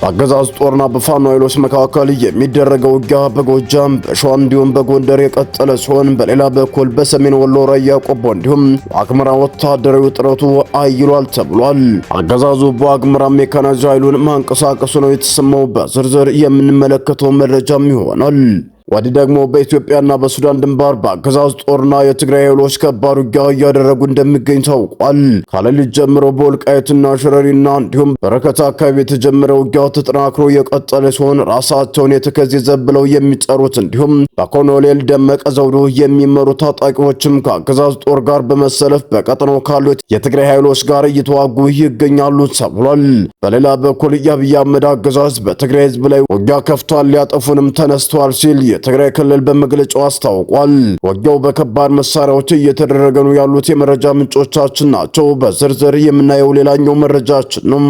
በአገዛዙ ጦርና በፋኖ ኃይሎች መካከል የሚደረገው ውጊያ በጎጃም በሸዋ እንዲሁም በጎንደር የቀጠለ ሲሆን በሌላ በኩል በሰሜን ወሎ ራያ ቆቦ እንዲሁም በዋግምራ ወታደራዊ ውጥረቱ አይሏል ተብሏል። አገዛዙ በዋግምራ ሜካናይዝድ ኃይሉን ማንቀሳቀሱ ነው የተሰማው። በዝርዝር የምንመለከተው መረጃም ይሆናል። ወዲህ ደግሞ በኢትዮጵያና በሱዳን ድንበር በአገዛዙ ጦርና የትግራይ ኃይሎች ከባድ ውጊያ እያደረጉ እንደሚገኝ ታውቋል። ከሌሊት ጀምሮ በወልቃይትና ሽረሪና እንዲሁም በረከት አካባቢ የተጀመረው ውጊያው ተጠናክሮ የቀጠለ ሲሆን ራሳቸውን የተከዜ ዘብ ብለው የሚጠሩት እንዲሁም በኮሎኔል ደመቀ ዘውዱ የሚመሩ ታጣቂዎችም ከአገዛዙ ጦር ጋር በመሰለፍ በቀጠናው ካሉት የትግራይ ኃይሎች ጋር እየተዋጉ ይገኛሉ ተብሏል። በሌላ በኩል የአብይ አህመድ አገዛዝ በትግራይ ህዝብ ላይ ውጊያ ከፍቷል፣ ሊያጠፉንም ተነስተዋል ሲል የትግራይ ክልል በመግለጫው አስታውቋል። ውጊያው በከባድ መሳሪያዎች እየተደረገ ነው ያሉት የመረጃ ምንጮቻችን ናቸው። በዝርዝር የምናየው ሌላኛው መረጃችን ነው።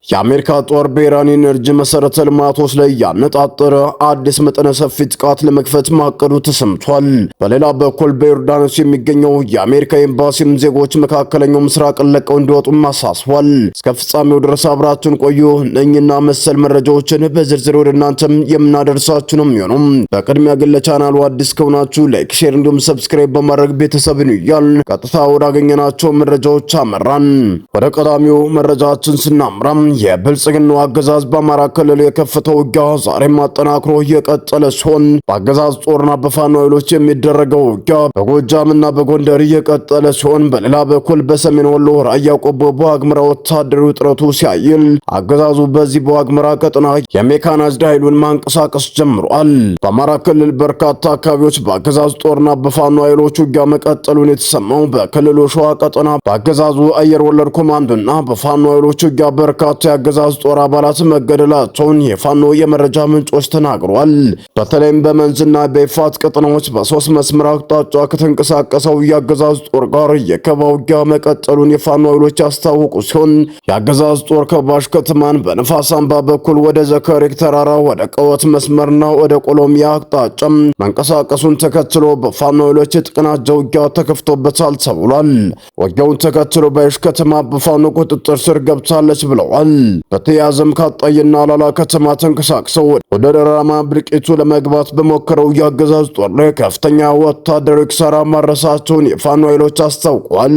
የአሜሪካ ጦር በኢራን ኢነርጂ መሰረተ ልማቶች ላይ ያነጣጠረ አዲስ መጠነ ሰፊ ጥቃት ለመክፈት ማቀዱ ተሰምቷል። በሌላ በኩል በዮርዳኖስ የሚገኘው የአሜሪካ ኤምባሲም ዜጎች መካከለኛው ምስራቅን ለቀው እንዲወጡ አሳስቧል። እስከ ፍጻሜው ድረስ አብራችሁን ቆዩ። እነኝና መሰል መረጃዎችን በዝርዝር ወደ እናንተም የምናደርሳችሁ ነው የሚሆነው። በቅድሚያ ግን ለቻናሉ አዲስ ከሆናችሁ ላይክ፣ ሼር እንዲሁም ሰብስክራይብ በማድረግ ቤተሰብን ይያል። ቀጥታ ወዳገኘናቸው መረጃዎች አመራን። ወደ ቀዳሚው መረጃችን ስናምራም የብልጽግናው አገዛዝ በአማራ ክልል የከፈተው ውጊያ ዛሬም አጠናክሮ እየቀጠለ ሲሆን በአገዛዝ ጦርና በፋኖ ኃይሎች የሚደረገው ውጊያ በጎጃምና በጎንደር እየቀጠለ ሲሆን በሌላ በኩል በሰሜን ወሎ ራያ ቆቦ በዋግምራ ወታደራዊ ውጥረቱ ሲያይል አገዛዙ በዚህ በዋግምራ ቀጠና የሜካናይዝድ ኃይሉን ማንቀሳቀስ ጀምሯል። በአማራ ክልል በርካታ አካባቢዎች በአገዛዝ ጦርና በፋኖ ኃይሎች ውጊያ መቀጠሉን የተሰማው በክልሉ ሸዋ ቀጠና በአገዛዙ አየር ወለድ ኮማንዶና በፋኖ ኃይሎች ውጊያ በርካታ የአገዛዝ ጦር አባላት መገደላቸውን የፋኖ የመረጃ ምንጮች ተናግረዋል። በተለይም በመንዝና በይፋት ቀጠናዎች በሶስት መስመር አቅጣጫ ከተንቀሳቀሰው የአገዛዝ ጦር ጋር የከበባ ውጊያ መቀጠሉን የፋኖ ኃይሎች ያስታወቁ ሲሆን የአገዛዝ ጦር ከባሽ ከተማን በንፋስ አምባ በኩል ወደ ዘከሪክ ተራራ ወደ ቀወት መስመርና ወደ ቆሎሚያ አቅጣጫ መንቀሳቀሱን ተከትሎ በፋኖ ኃይሎች የተቀናጀ ውጊያ ተከፍቶበታል ተብሏል። ውጊያውን ተከትሎ በይሽ ከተማ በፋኖ ቁጥጥር ስር ገብታለች ብለዋል። በተያዘም ካጣይና አላላ ከተማ ተንቀሳቅሰው ወደ ደራማ ብርቂቱ ለመግባት በሞከረው የአገዛዝ ጦር ላይ ከፍተኛ ወታደራዊ ኪሳራ ማድረሳቸውን የፋኖ ኃይሎች አስታውቋል።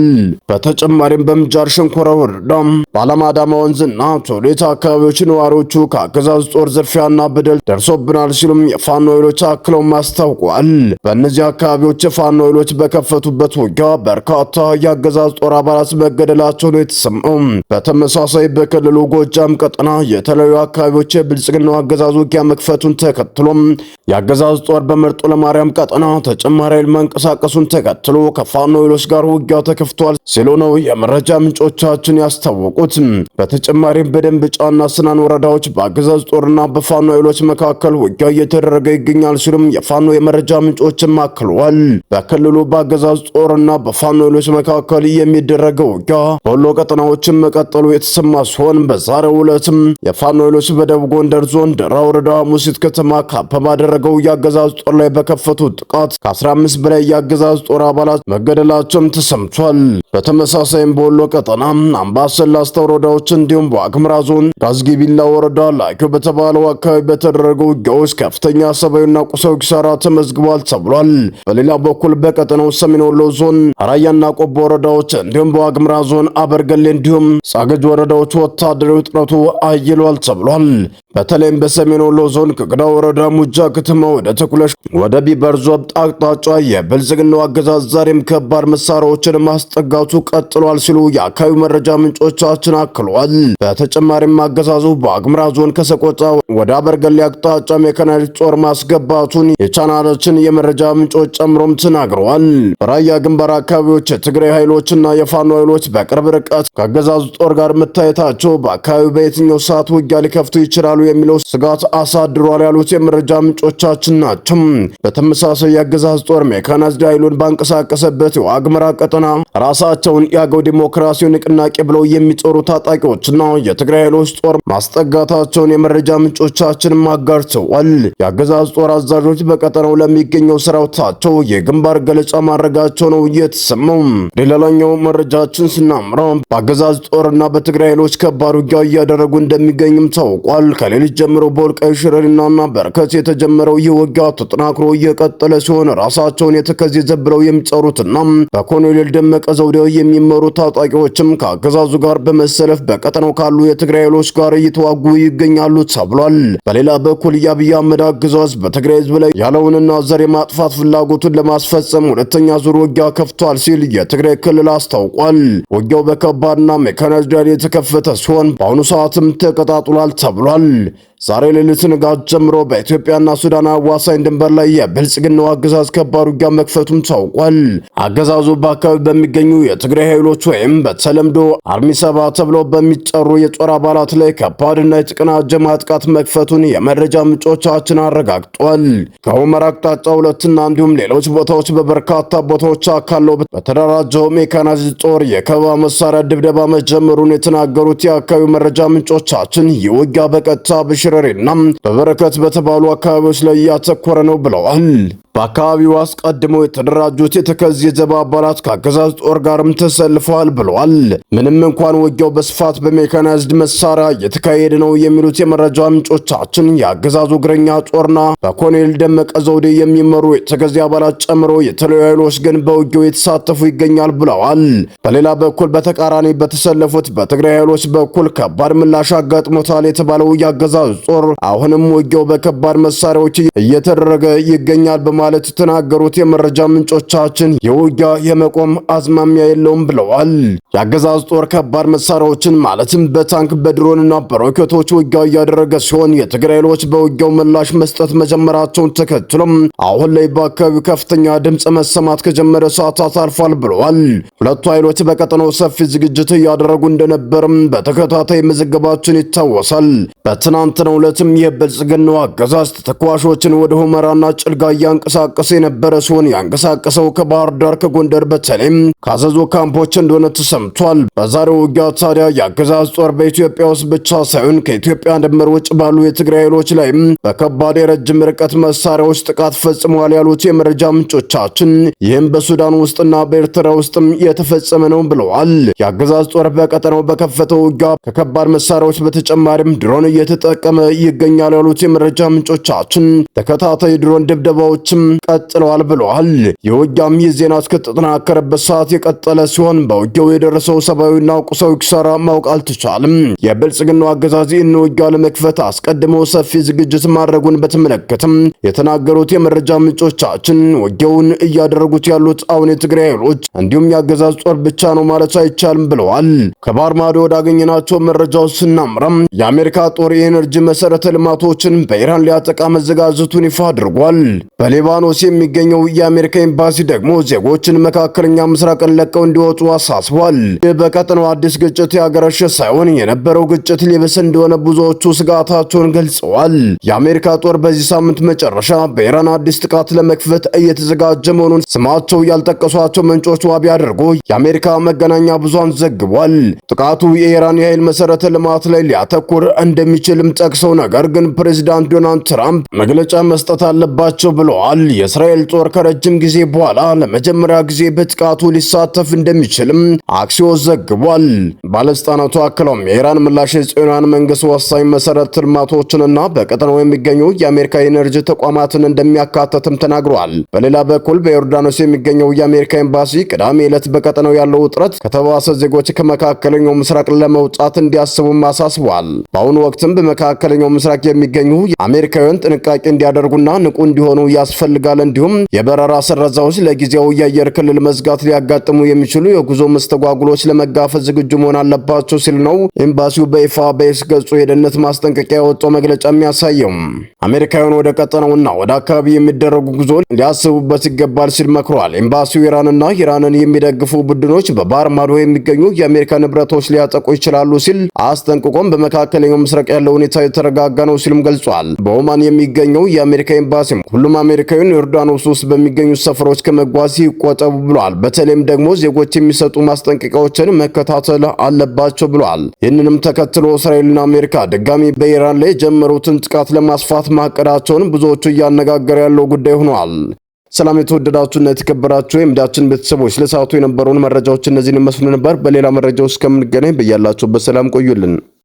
በተጨማሪም በምጃር ሸንኮራ ወረዳ ባለማዳማ ወንዝና ቶሌት አካባቢዎች ነዋሪዎቹ ከአገዛዝ ጦር ዝርፊያና በደል ደርሶብናል ሲሉም የፋኖ ኃይሎች አክለው አስታውቋል። በእነዚህ አካባቢዎች የፋኖ ኃይሎች በከፈቱበት ውጊያ በርካታ የአገዛዝ ጦር አባላት መገደላቸው ነው የተሰማው። በተመሳሳይ በክልሉ ጎጃም ቀጠና የተለያዩ አካባቢዎች የብልጽግናው አገዛዝ ውጊያ መክፈቱን ተከትሎም የአገዛዝ ጦር በመርጦ ለማርያም ቀጠና ተጨማሪ ኃይል መንቀሳቀሱን ተከትሎ ከፋኖ ኃይሎች ጋር ውጊያው ተከፍቷል ሲሉ ነው የመረጃ ምንጮቻችን ያስታወቁት። በተጨማሪም በደንበጫና ስናን ወረዳዎች በአገዛዝ ጦርና በፋኖ ኃይሎች መካከል ውጊያ እየተደረገ ይገኛል ሲሉም የፋኖ የመረጃ ምንጮችም አክለዋል። በክልሉ በአገዛዝ ጦርና በፋኖ ኃይሎች መካከል የሚደረገው ውጊያ በወሎ ቀጠናዎችን መቀጠሉ የተሰማ ሲሆን በዛሬው ዕለትም የፋኖ ኃይሎች በደቡብ ጎንደር ዞን ደራ ወረዳ ሙሲት ከተማ ካምፕ ባደረገው የአገዛዝ ጦር ላይ በከፈቱት ጥቃት ከ15 በላይ የአገዛዝ ጦር አባላት መገደላቸውም ተሰምቷል። በተመሳሳይም በወሎ ቀጠና አምባሰል ላስታ ወረዳዎች እንዲሁም በዋግምራ ዞን ጋዝጊቢላ ወረዳ ላይኮ በተባለው አካባቢ በተደረገው ውጊያዎች ከፍተኛ ሰብአዊና ቁሳዊ ኪሳራ ተመዝግቧል ተብሏል። በሌላ በኩል በቀጠናው ሰሜን ወሎ ዞን ራያና ቆቦ ወረዳዎች እንዲሁም በዋግምራ ዞን አበርገሌ እንዲሁም ጻገጅ ወረዳዎች ወታደራዊ ውጥረቱ አይሏል ተብሏል። በተለይም በሰሜን ወሎ ዞን ከግዳ ወረዳ ሙጃ ከተማ ወደ ተኩለሽ ወደ ቢበርዞብ አቅጣጫ የብልጽግናው አገዛዝ ዛሬም ከባድ መሳሪያዎችን ማስጠጋቱ ቀጥሏል ሲሉ የአካባቢው መረጃ ምንጮቻችን አክለዋል። በተጨማሪም አገዛዙ በዋግምራ ዞን ከሰቆጣ ወደ አበርገሌ አቅጣጫ ሜካናይዝድ ጦር ማስገባቱን የቻናላችን የመረጃ ምንጮች ጨምሮም ተናግረዋል። በራያ ግንባር አካባቢዎች የትግራይ ኃይሎችና የፋኖ ኃይሎች በቅርብ ርቀት ከአገዛዙ ጦር ጋር መታየታቸው በአካባቢው በየትኛው ሰዓት ውጊያ ሊከፍቱ ይችላሉ የሚለው ስጋት አሳድሯል ያሉት የመረጃ ምንጮቻችን ናቸው። በተመሳሳይ የአገዛዝ ጦር ሜካናይዝድ ኃይሉን ባንቀሳቀሰበት የዋግምራ ቀጠና ራሳቸውን የአገው ዲሞክራሲያዊ ንቅናቄ ብለው የሚጠሩ ታጣቂዎችና የትግራይ ኃይሎች ጦር ማስጠጋታቸውን የመረጃ ምንጮቻችን አጋርተዋል። የአገዛዝ ጦር አዛዦች በቀጠናው ለሚገኘው ሰራዊታቸው የግንባር ገለጻ ማድረጋቸው ነው የተሰማው። ሌላኛው መረጃችን ስናምራ በአገዛዝ ጦርና በትግራይ ኃይሎች ከባድ ውጊያ እያደረጉ እንደሚገኝም ታውቋል። ከሌሊት ጀምሮ በወልቃይት ሽረሪናና በርከት የተጀመረው ይህ ውጊያ ተጠናክሮ እየቀጠለ ሲሆን ራሳቸውን የተከዜ ዘብለው የሚጠሩትና በኮሎኔል ደመቀ ዘውዴ የሚመሩ ታጣቂዎችም ከአገዛዙ ጋር በመሰለፍ በቀጠናው ካሉ የትግራይ ኃይሎች ጋር እየተዋጉ ይገኛሉ ተብሏል። በሌላ በኩል የአብይ አህመድ አገዛዝ በትግራይ ህዝብ ላይ ያለውንና ዘር የማጥፋት ፍላጎቱን ለማስፈጸም ሁለተኛ ዙር ውጊያ ከፍቷል ሲል የትግራይ ክልል አስታውቋል። ውጊያው በከባድና ሜካናይዝድ ኃይል የተከፈተ ሲሆን በአሁኑ ሰዓትም ተቀጣጥሏል ተብሏል። ዛሬ ሌሊት ንጋት ጀምሮ በኢትዮጵያና ሱዳን አዋሳኝ ድንበር ላይ የብልጽግናው አገዛዝ ከባድ ውጊያ መክፈቱም ታውቋል። አገዛዙ በአካባቢ በሚገኙ የትግራይ ኃይሎች ወይም በተለምዶ አርሚ 7 ተብለው በሚጠሩ የጦር አባላት ላይ ከባድና የተቀናጀ ማጥቃት መክፈቱን የመረጃ ምንጮቻችን አረጋግጧል። ከሁመራ አቅጣጫ ሁለትና እንዲሁም ሌሎች ቦታዎች በበርካታ ቦታዎች አካለው በተደራጀው ሜካናይዝድ ጦር የከበባ መሳሪያ ድብደባ መጀመሩን የተናገሩት የአካባቢው መረጃ ምንጮቻችን ይህ ውጊያ በቀጥታ ሽረሪና በበረከት በተባሉ አካባቢዎች ላይ ያተኮረ ነው ብለዋል። በአካባቢው አስቀድመው የተደራጁት የተከዜ ዘብ አባላት ከአገዛዝ ጦር ጋርም ተሰልፈዋል ብለዋል። ምንም እንኳን ውጊያው በስፋት በሜካናይዝድ መሳሪያ እየተካሄደ ነው የሚሉት የመረጃ ምንጮቻችን የአገዛዙ እግረኛ ጦርና በኮሎኔል ደመቀ ዘውዴ የሚመሩ የተከዜ አባላት ጨምሮ የተለያዩ ኃይሎች ግን በውጊያው የተሳተፉ ይገኛል ብለዋል። በሌላ በኩል በተቃራኒ በተሰለፉት በትግራይ ኃይሎች በኩል ከባድ ምላሽ አጋጥሞታል የተባለው የአገዛዙ ጦር አሁንም ውጊያው በከባድ መሳሪያዎች እየተደረገ ይገኛል በማለት የተናገሩት የመረጃ ምንጮቻችን የውጊያ የመቆም አዝማሚያ የለውም ብለዋል። የአገዛዝ ጦር ከባድ መሳሪያዎችን ማለትም በታንክ በድሮንና በሮኬቶች ውጊያ እያደረገ ሲሆን የትግራይ ኃይሎች በውጊያው ምላሽ መስጠት መጀመራቸውን ተከትሎም አሁን ላይ በአካባቢው ከፍተኛ ድምፅ መሰማት ከጀመረ ሰዓታት አልፏል ብለዋል። ሁለቱ ኃይሎች በቀጠናው ሰፊ ዝግጅት እያደረጉ እንደነበርም በተከታታይ መዘገባችን ይታወሳል። በትናንትናው ዕለትም የብልጽግናው አገዛዝ ተተኳሾችን ወደ ሁመራና ጭልጋ ያንቀሳቀሰ የነበረ ሲሆን ያንቀሳቀሰው ከባህር ዳር ከጎንደር በተለይም ካዘዞ ካምፖች እንደሆነ ተሰምቷል። በዛሬው ውጊያ ታዲያ የአገዛዝ ጦር በኢትዮጵያ ውስጥ ብቻ ሳይሆን ከኢትዮጵያ ድንበር ውጭ ባሉ የትግራይ ኃይሎች ላይ በከባድ የረጅም ርቀት መሳሪያዎች ጥቃት ፈጽመዋል ያሉት የመረጃ ምንጮቻችን ይህም በሱዳን ውስጥና በኤርትራ ውስጥም የተፈጸመ ነው ብለዋል። የአገዛዝ ጦር በቀጠናው በከፈተው ውጊያ ከከባድ መሳሪያዎች በተጨማሪም ድሮን እየተጠቀመ ይገኛል ያሉት የመረጃ ምንጮቻችን ተከታታይ ድሮን ድብደባዎችም ቀጥለዋል ብለዋል። የውጊያም የዜና እስከተጠናከረበት ሰዓት የቀጠለ ሲሆን በውጊያው የደረሰው ሰብአዊና ቁሳዊ ኪሳራ ማወቅ አልተቻለም። የብልጽግናው አገዛዝ ይህን ውጊያ ለመክፈት አስቀድሞ ሰፊ ዝግጅት ማድረጉን በተመለከተም የተናገሩት የመረጃ ምንጮቻችን ውጊያውን እያደረጉት ያሉት አሁን የትግራይ ኃይሎች እንዲሁም የአገዛዝ ጦር ብቻ ነው ማለት አይቻልም ብለዋል። ከባህር ማዶ ወዳገኘናቸው መረጃዎች ስናምራም የአሜሪካ ጦር የኤነርጂ መሰረተ ልማቶችን በኢራን ሊያጠቃ መዘጋጀቱን ይፋ አድርጓል። በሊባኖስ የሚገኘው የአሜሪካ ኤምባሲ ደግሞ ዜጎችን መካከለኛ ምስራቅን ለቀው እንዲወጡ አሳስቧል። በቀጠናው አዲስ ግጭት ያገረሸ ሳይሆን የነበረው ግጭት ሊብስ እንደሆነ ብዙዎቹ ስጋታቸውን ገልጸዋል። የአሜሪካ ጦር በዚህ ሳምንት መጨረሻ በኢራን አዲስ ጥቃት ለመክፈት እየተዘጋጀ መሆኑን ስማቸው ያልጠቀሷቸው ምንጮች ዋቢ አድርጎ የአሜሪካ መገናኛ ብዙሃን ዘግቧል። ጥቃቱ የኢራን የኃይል መሰረተ ልማት ላይ ሊያተኩር እንደሚችልም ጠቅሰው ነገር ግን ፕሬዚዳንት ዶናልድ ትራምፕ መግለጫ መስጠት አለባቸው ብለዋል። የእስራኤል ጦር ከረጅም ጊዜ በኋላ ለመጀመሪያ ጊዜ በጥቃቱ ሊሳተፍ እንደሚችልም አክሲዮስ ዘግቧል። ባለስልጣናቱ አክለውም የኢራን ምላሽ የጽዮናን መንግስት ወሳኝ መሰረተ ልማቶችንና በቀጠናው የሚገኙ የአሜሪካ የኤነርጂ ተቋማትን እንደሚያካተትም ተናግረዋል። በሌላ በኩል በዮርዳኖስ የሚገኘው የአሜሪካ ኤምባሲ ቅዳሜ ዕለት በቀጠናው ያለው ውጥረት ከተባሰ ዜጎች ከመካከለኛው ምስራቅ ለመውጣት እንዲያስቡም አሳስቧል። በአሁኑ ወቅትም በመካከለኛው ምስራቅ የሚገኙ አሜሪካውያን ጥንቃቄ እንዲያደርጉና ንቁ እንዲሆኑ ያስፈልጋል። እንዲሁም የበረራ ሰረዛዎች ለጊዜው የአየር ክልል መዝጋት ሊያጋጥሙ የሚችሉ የጉዞ መስተጓጉሎች ለመጋፈጥ ዝግጁ መሆን አለባቸው ሲል ነው ኤምባሲው በይፋ በኤክስ ገጹ የደህንነት ማስጠንቀቂያ ያወጣው መግለጫ የሚያሳየው። አሜሪካውያን ወደ ቀጠናውና ወደ አካባቢ የሚደረጉ ጉዞ ሊያስቡበት ይገባል ሲል መክሯል። ኤምባሲው ኢራንና ኢራንን የሚደግፉ ቡድኖች በባህር ማዶ የሚገኙ የአሜሪካ ንብረቶች ሊያጠቁ ይችላሉ ሲል አስጠንቅቆም በመካከለኛው ምስራቅ ያለው ሁኔታ የተረጋጋ ነው ሲልም ገልጿል። በኦማን የሚገኘው የአሜሪካ ኤምባሲም ሁሉም አሜሪካውያን ዮርዳኖስ ውስጥ በሚገኙ ሰፈሮች ከመጓዝ ይቆጠቡ ብሏል። በተለይም ደግሞ ዜጎች የሚሰጡ ማስጠንቀቂያዎችን መከታተል አለባቸው ብሏል። ይህንንም ተከትሎ እስራኤልና አሜሪካ ድጋሚ በኢራን ላይ የጀመሩትን ጥቃት ለማስፋት ማቀዳቸውን ብዙዎቹ እያነጋገረ ያለው ጉዳይ ሆኗል። ሰላም የተወደዳችሁና የተከበራችሁ የምዳችን ቤተሰቦች ለሰዓቱ የነበሩን መረጃዎች እነዚህን መስሉ ነበር። በሌላ መረጃዎች እስከምንገናኝ በያላችሁበት ሰላም ቆዩልን።